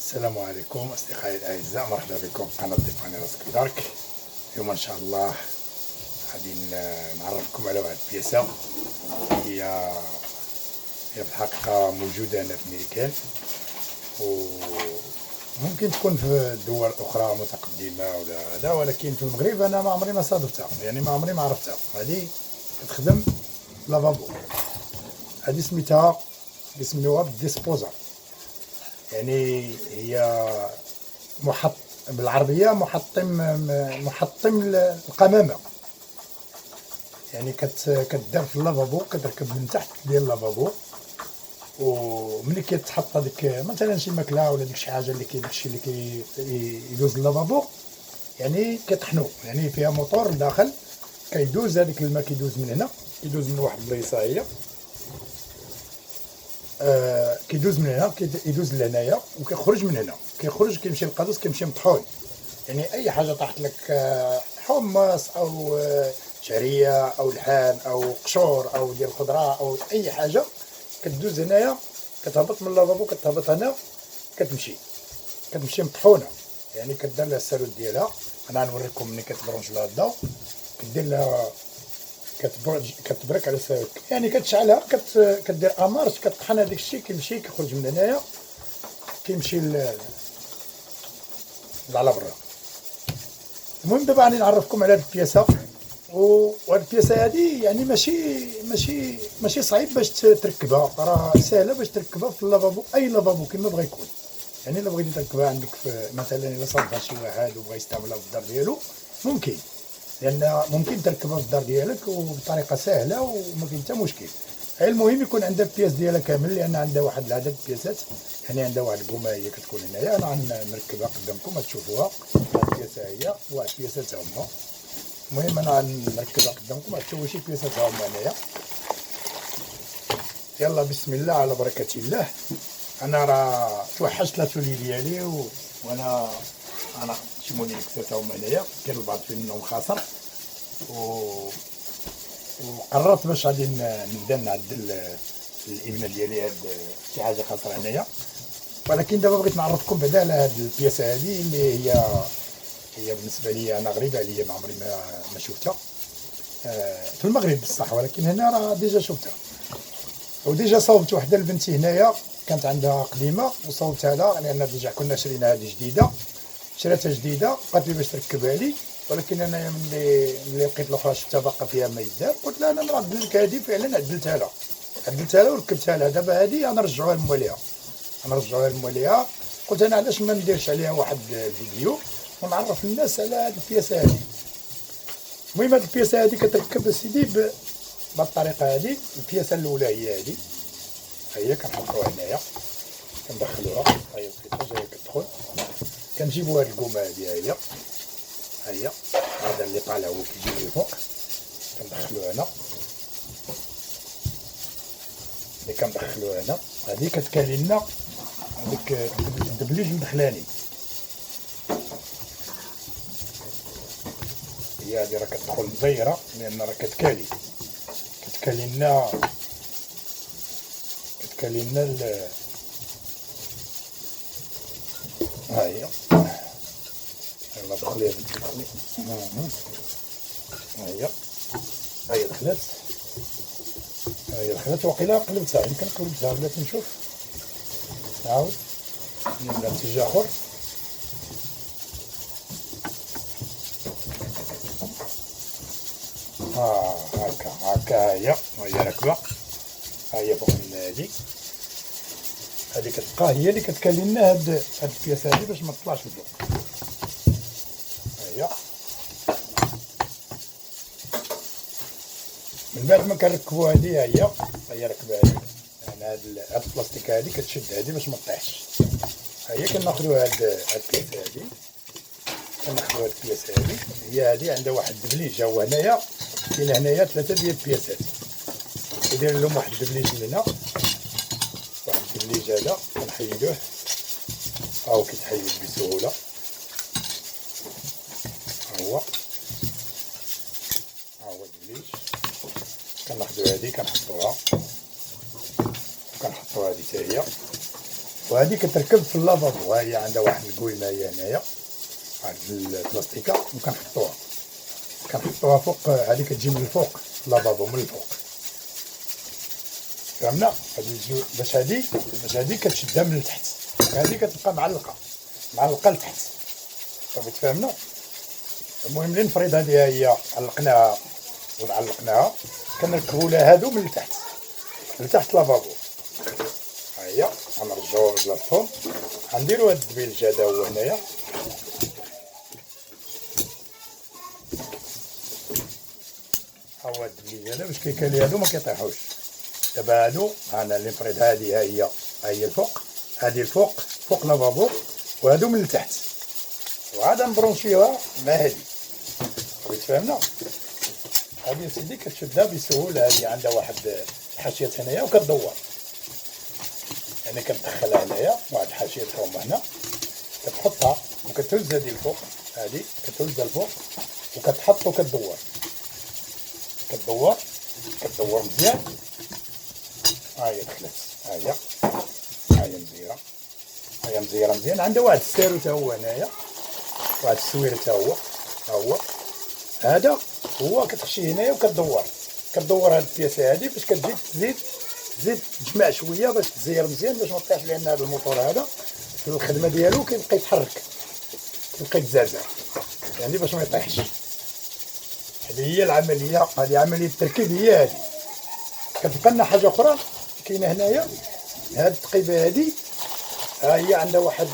السلام عليكم أصدقائي الأعزاء، مرحبا بكم في قناة ضيفاني راسك دارك. اليوم إن شاء الله غادي نعرفكم على واحد البياسة هي في الحقيقة موجودة هنا في ميريكان، وممكن تكون في دول أخرى متقدمة ولا هذا، ولكن في المغرب أنا ما عمري ما صادفتها، يعني ما عمري ما عرفتها. هذه كتخدم لافابو، هذه سميتها يسميوها بالديسبوزر، يعني هي بالعربية محطم القمامة، يعني كتدار في اللافابو، كتركب من تحت ديال اللافابو، وملي كيتحط هذيك مثلا شي ماكلة ولا ديك شي حاجة داكشي اللي كيدوز اللافابو، يعني كيطحنو، يعني فيها موتور لداخل كيدوز هذيك الماء، كيدوز من هنا، كيدوز من واحد البلايصة هي كيدوز من هنا، كيدوز لهنايا وكيخرج من هنا، كيخرج كيمشي للقادوس، كيمشي مطحون. يعني اي حاجه طاحت لك، حمص او شعريه او لحان او قشور او ديال الخضره او اي حاجه، كدوز هنايا، كتهبط من اللافابو، كتهبط هنا، كتمشي مطحونه، يعني كدير لها السالوت ديالها. انا غنوريكم ملي كتبرونش لها الضو، كدير لها كتبرك على السالوت، يعني كتشعلها، كدير امارش، كطحن هذاك الشيء، كيمشي كيخرج من هنايا، كيمشي على برا. المهم دابا غادي نعرفكم على هاد البياسه، وهاد البياسه هادي يعني ماشي صعيب باش تركبها، راه ساهله باش تركبها في اللافابو، اي لافابو كما بغا يكون. يعني الا بغيتي تركبها عندك في مثلا الا صادفها شي واحد وبغى يستعملها في الدار ديالو، ممكن، لان ممكن تركبها في الدار ديالك وبطريقه سهله وما كاين حتى مشكل. المهم يكون عندها البياس ديالها كامل، لان عندها واحد العدد البياسات، يعني عندها واحد القومه هي كتكون هنايا، انا غنركبها قدامكم تشوفوها. البياسه هي واحد البياسات هما، المهم انا غنركبها قدامكم تشوفوا شي بياسات هما هنايا. يلا بسم الله على بركه الله. انا راه توحشت لاتولي ديالي وانا شي موديل كثرت هما هنايا، كاين البعض منهم خاسر، وقررت باش غادي نبدا نعدل الابنه ديالي هاد شي حاجه خاطره هنايا. ولكن دابا بغيت نعرفكم بعدا على هاد البياسه هادي اللي هي بالنسبه لي انا غريبه عليا، ما عمري ما شفتها في المغرب بصح، ولكن هنا راه ديجا شفتها، وديجا صوبت وحده لبنتي هنايا كانت عندها قديمه وصوبتها لها، لان ديجا كنا شرينا هذه جديده، شريتها جديده، قالت لي باش تركبها لي، ولكن انا ملي لقيت الاخرى شفتها باقا فيها ما يدار، قلت لها انا نعدل لك هذه. فعلا عدلتها لها وركبتها لها. دابا هذه انا نرجعوها لمواليها، قلت انا علاش ما نديرش عليها واحد الفيديو ونعرف الناس على هذه البياسه هذه. المهم هذه البياسه هذه كتركب سيدي بهذه الطريقه هذه. البياسه الاولى هي هذه، هي كنحطوها هنايا، كندخلوها، هي الخيطه جايه كتدخل، كنجيبوا هاد القومه هادي، هي هذا اللي طالع هو كيجي من الفوق، كندخلوه هنا، ملي كندخلوه هنا هادي كتكالي لنا هذيك الدبليج الدخلاني، هي هادي راه كتدخل مزيره، لان راه كتكالي لنا ها هي. يلا دخلي يا بنتي، دخلي، هي دخلت، وقيلا قلبتها، يمكن قلبتها، بلاتي نشوف، نعاود نبدا اتجاه اخر، هكا هي راكبه، هي فوق من هادي كتبقى هي اللي كتكالي لنا هاد البياسه هادي باش ما تطلعش لفوق. هي من بعد ما كنركبوا هادي، هي راكبه هادي، يعني هاد البلاستيك هادي كتشد هادي باش ما تطيحش. هي كناخذوا هاد البياسه هادي، هي هادي عندها واحد الدبليج، هو هنايا كاين هنايا 3 ديال البياسات، كيدير لهم واحد الدبليج من هنا، واحد الدبليج هذا كنحيدوه، هاو كيتحيد بسهوله، ها هو الدبليج. كناخدو هادي كنحطوها، هادي حتى هي، وهذه كتركب في اللافابو، ها هي عندها واحد القويمه هي هنايا، واحد البلاستيكه، كنحطوها فوق. هذه كتجي من الفوق في اللافابو من الفوق، فهمنا؟ باش هذه كتشدها من التحت، هذه كتبقى معلقه لتحت، صافي تفهمنا. المهم لنفرض هذه هي علقناها كنركبوا لها هادو من التحت لافابو. ها هي غنرجعوها لبلاصتهم، غنديروا هاد الدبيلج هذا هو هنايا، ها هو الدبيلج هذا باش كيكالي هادو ما كيطيحوش. دابا هادو انا لنفرض هذه هي الفوق، هذه فوق لافابو، وهادو من التحت، وعاد نبرونشيوها مع هذه، صافي تفهمنا. هذه سيدي كتشدها بسهوله، هذه عندها واحد الحاشيه هنايا وكتدور، يعني كتدخلها هنايا واحد الحاشيه هما هنا، كتحطها وكتهز هذه الفوق، هذه كتهزها الفوق وكتحط وكتدور، كتدور مزيان. ها هي دخلت، ها هي مزيره مزيان. عندها واحد السارو تا هو هنايا، واحد السوير تا هو، هذا هو كتخشي هنايا كتدور هاد البياسه هادي باش كتزيد تزيد تجمع شويه باش تزير مزيان باش ما طيحش، لان هذا الموتور هذا في الخدمه ديالو كيبقى يتحرك، كيبقى يتزعزع، يعني باش ما يطيحش. هذه هي العمليه، هذه عمليه التركيب هي هذه. كتبقى لنا حاجه اخرى كاينه هنايا، هاد التقيبه هذه هي عندها واحد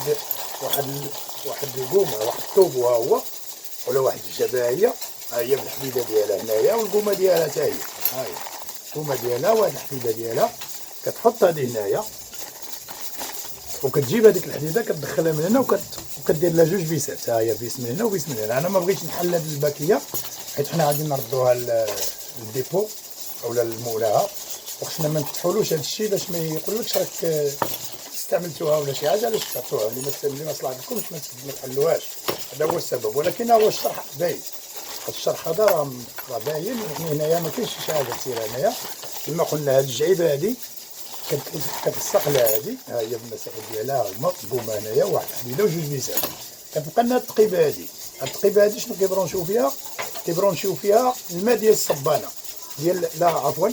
القومه، واحد الطوب هو، ولا واحد الجبايه، ها هي بالحديده ديالها هنايا، والقومه ديالها حتى هي، ها هي القومه ديالها واحد الحديده ديالها، كتحط هذه هنايا وكتجيب هذيك الحديده كتدخلها من هنا وكدير لها جوج فيسات، ها هي فيس من هنا وفيس من هنا. انا ما بغيتش نحل هذه الباكيه حيت حنا غادي نردوها للديبو اولا لمولاها، وخصنا ما نفتحولوش هذا الشيء باش ما يقولكش راك استعملتوها ولا شي حاجه، علاش تحطوها اللي ما صلحتكمش ما تحلوهاش، هذا هو السبب. ولكن هو الشرح باين، الشرح هذا راه باين. حنا هنايا ما كاينش شي حاجه كثيره هنايا، كما قلنا هاد الجعيبه هادي كتلصق لها هادي، ها هي بالمسافه ديالها هما القومه هنايا واحد الحديده وجوج فيسات. كتبقى لنا التقيبه هادي، التقيبه هادي شنو كيبرونشيو فيها الماء ديال الصبانه ديال، لا عفوا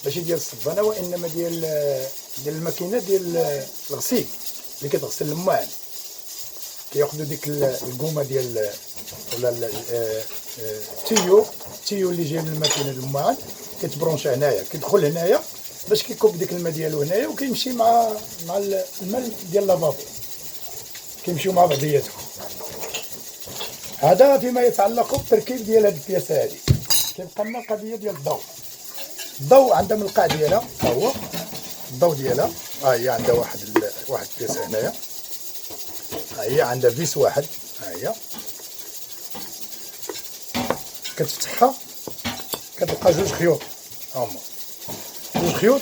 ماشي ديال الصبانه، وانما ديال الماكينه ديال الغسيل اللي كتغسل الماعن. كياخذوا ديك القومه ديال ولا التيو اللي جاي من الماكينه ديال الماعن، كتبرونش هنايا، كيدخل هنايا باش كيكب ديك الماء ديالو هنايا وكيمشي مع الماء ديال لافابو، كيمشيو مع بعضياتهم. هذا فيما يتعلق بالتركيب ديال هذه البياسه هذه. كيبقى لنا القضيه ديال الضوء عندها من القاع ديالها، ها هو الضوء ديالها، ها هي عندها واحد البياسه هنايا، ها هي عندها فيس واحد، ها هي كتفتحها كتلقى جوج خيوط، هما جوج خيوط،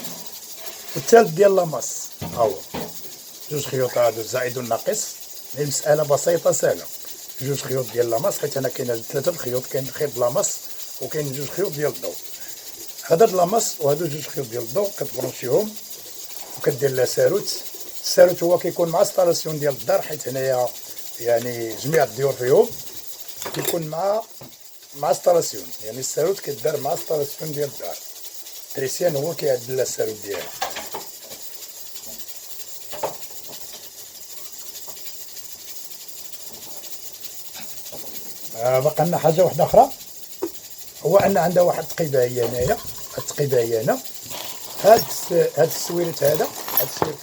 والثالث ديال لاماس، ها هو جوج خيوط هادو الزائد والناقص. المساله بسيطه سهله، جوج خيوط ديال لاماس، حيت انا كاين 3 الخيوط، كاين خيط لاماس وكاين جوج خيوط ديال الضوء. هذا لاماس وهادو جوج خيوط ديال الضوء كتبرونشيهم وكدير لها ساروت. الساروت هو كيكون مع ستالاسيون ديال الدار، حيت هنايا يعني جميع الديور فيهم كيكون مع ستالاسيون، يعني الساروت كيدار مع ستالاسيون ديال الدار. تريسيان هو كيعدل لها الساروت ديالها. بقى لنا حاجه واحده اخرى، هو ان عندها واحد التقيبه هي هنايا، التقيبه هي هنا، هاد السويرت هذا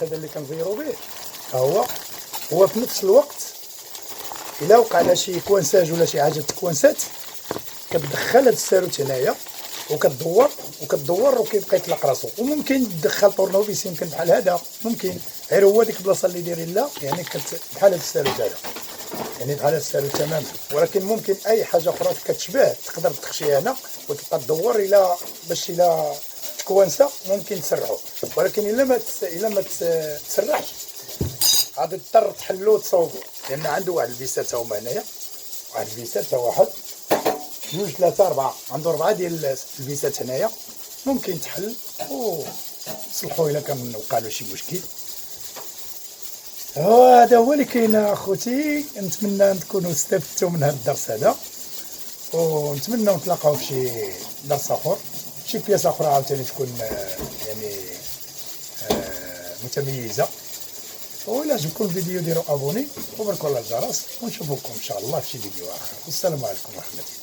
اللي كنزيرو به، هو في نفس الوقت الا وقع لها شي كوانساج ولا شي حاجه تكوانسات، كتدخل هاد الساروت هنايا وكتدور وكيبقى يطلق راسو. وممكن تدخل طورنوفيس يمكن بحال هذا، ممكن غير هو ديك البلاصه اللي دايرين لها يعني بحال هاد الساروت هذا، يعني بحال هاد الساروت تماما. ولكن ممكن اي حاجه اخرى كتشبه تقدر تخشي هنا وتبقى تدور الى باش الى تكوانسه ممكن تسرحو. ولكن الا ما تسرحش غادي تضطر تحلو وتصوبو، لان عنده واحد الفيسات هما هنايا، واحد الفيسات واحد جوج ثلاثة أربعة، عنده 4 ديال الفيسات هنايا، ممكن تحل وتصلحو إلا كان وقع له شي مشكل. هذا هو اللي كاين اخوتي. نتمنى تكونوا استفدتوا من هذا الدرس هذا، ونتمنى نتلاقاو في شي درس اخر، شي بياس اخرى عاوتاني تكون يعني متميزه. وإلا عجبكم الفيديو ديروا ابوني وبركوا على الجرس، ونشوفكم ان شاء الله في شي فيديو اخر. والسلام عليكم ورحمه الله.